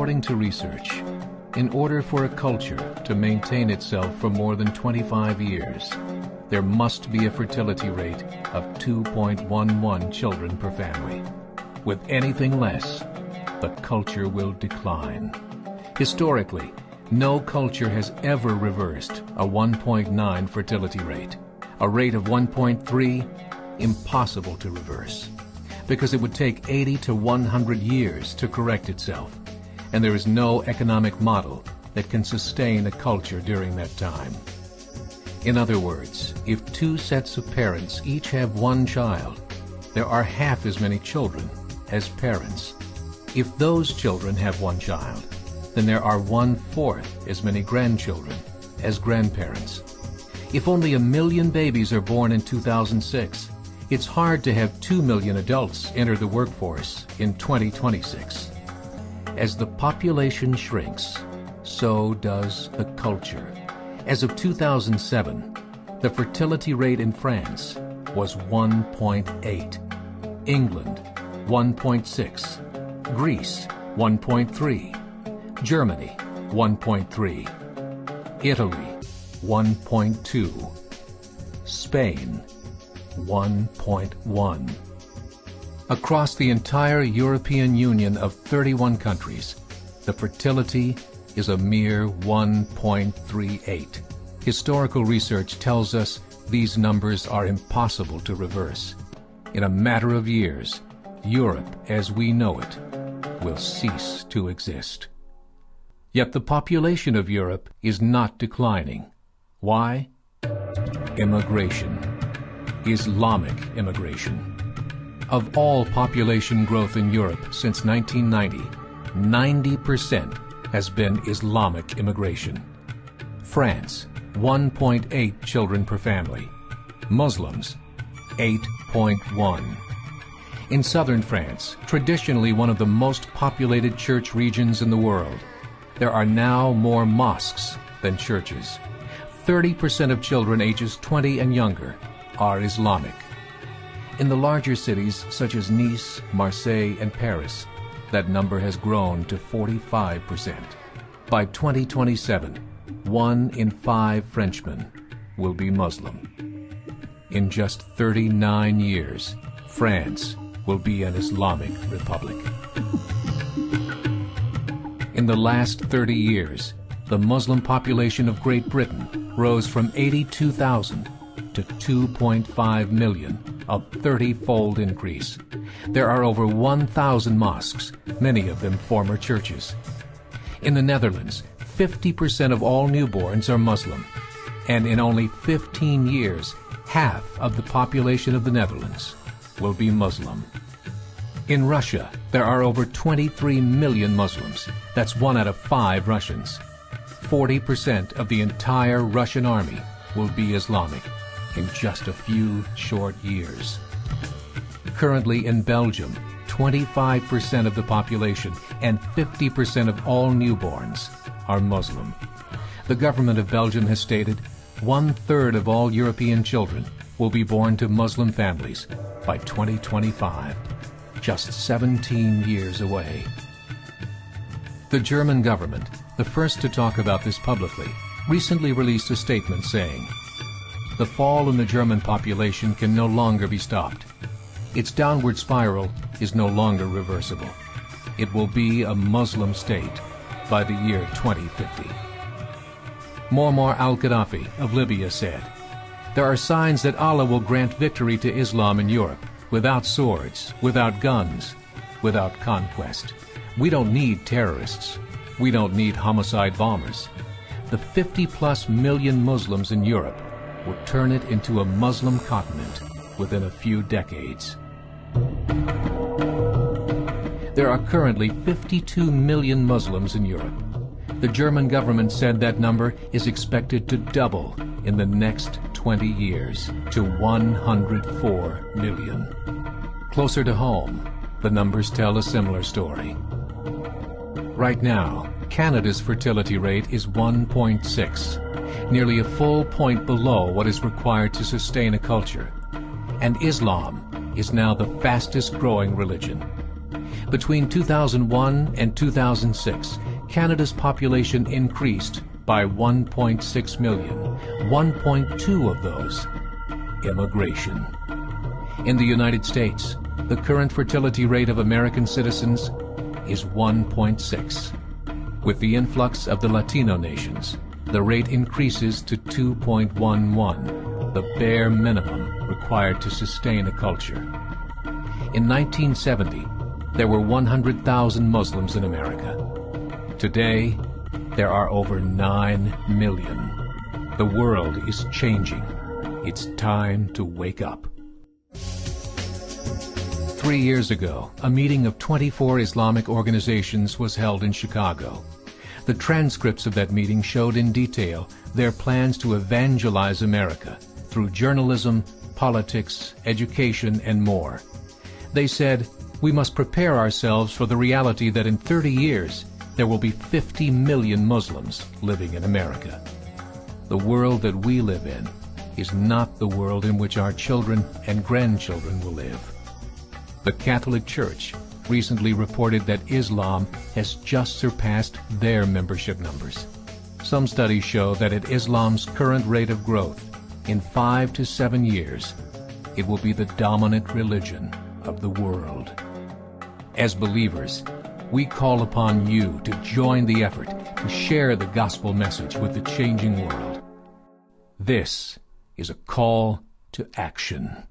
According to research, in order for a culture to maintain itself for more than 25 years, there must be a fertility rate of 2.11 children per family. With anything less, the culture will decline. Historically, no culture has ever reversed a 1.9 fertility rate. A rate of 1.3, impossible to reverse, because it would take 80 to 100 years to correct itself, and there is no economic model that can sustain a culture during that time. In other words, if two sets of parents each have one child, there are half as many children as parents. If those children have one child, then there are 1/4 as many grandchildren as grandparents. If only 1 million babies are born in 2006, it's hard to have 2 million adults enter the workforce in 2026. As the population shrinks, so does the culture. As of 2007, the fertility rate in France was 1.8, England 1.6, Greece 1.3, Germany 1.3, Italy 1.2, Spain 1.1. Across the entire European Union of 31 countries, the fertility is a mere 1.38. Historical research tells us these numbers are impossible to reverse. In a matter of years, Europe as we know it will cease to exist. Yet the population of Europe is not declining. Why? Immigration. Islamic immigration. Of all population growth in Europe since 1990, 90% has been Islamic immigration. France, 1.8 children per family. Muslims, 8.1. In southern France, traditionally one of the most populated church regions in the world, there are now more mosques than churches. 30% of children ages 20 and younger are Islamic. In the larger cities such as Nice, Marseille, and Paris, that number has grown to 45%. By 2027, 1 in 5 Frenchmen will be Muslim. In just 39 years, France will be an Islamic republic. In the last 30 years, the Muslim population of Great Britain rose from 82,000 to 2.5 million, a 30-fold increase. There are over 1,000 mosques, many of them former churches. In the Netherlands, 50% of all newborns are Muslim, and in only 15 years, half of the population of the Netherlands will be Muslim. In Russia, there are over 23 million Muslims. That's 1 out of 5 Russians. 40% of the entire Russian army will be Islamic in just a few short years. Currently in Belgium, 25% of the population and 50% of all newborns are Muslim. The government of Belgium has stated 1/3 of all European children will be born to Muslim families by 2025, just 17 years away. The German government, the first to talk about this publicly, recently released a statement saying, "The fall in the German population can no longer be stopped. Its downward spiral is no longer reversible. It will be a Muslim state by the year 2050. Muammar al-Gaddafi of Libya said, "There are signs that Allah will grant victory to Islam in Europe without swords, without guns, without conquest. We don't need terrorists. We don't need homicide bombers. The 50+ million Muslims in Europe will turn it into a Muslim continent within a few decades." There are currently 52 million Muslims in Europe. The German government said that number is expected to double in the next 20 years to 104 million. Closer to home, the numbers tell a similar story. Right now, Canada's fertility rate is 1.6, nearly a full point below what is required to sustain a culture. And Islam is now the fastest growing religion. Between 2001 and 2006, Canada's population increased by 1.6 million, 1.2 of those immigration. In the United States, the current fertility rate of American citizens is 1.6. With the influx of the Latino nations, the rate increases to 2.11, the bare minimum required to sustain a culture. In 1970, there were 100,000 Muslims in America. Today, there are over 9 million. The world is changing. It's time to wake up. 3 years ago, a meeting of 24 Islamic organizations was held in Chicago. The transcripts of that meeting showed in detail their plans to evangelize America through journalism, politics, education, and more. They said, we must prepare ourselves for the reality that in 30 years, there will be 50 million Muslims living in America. The world that we live in is not the world in which our children and grandchildren will live. The Catholic Church recently reported that Islam has just surpassed their membership numbers. Some studies show that at Islam's current rate of growth, in 5 to 7 years, it will be the dominant religion of the world. As believers, we call upon you to join the effort to share the gospel message with the changing world. This is a call to action.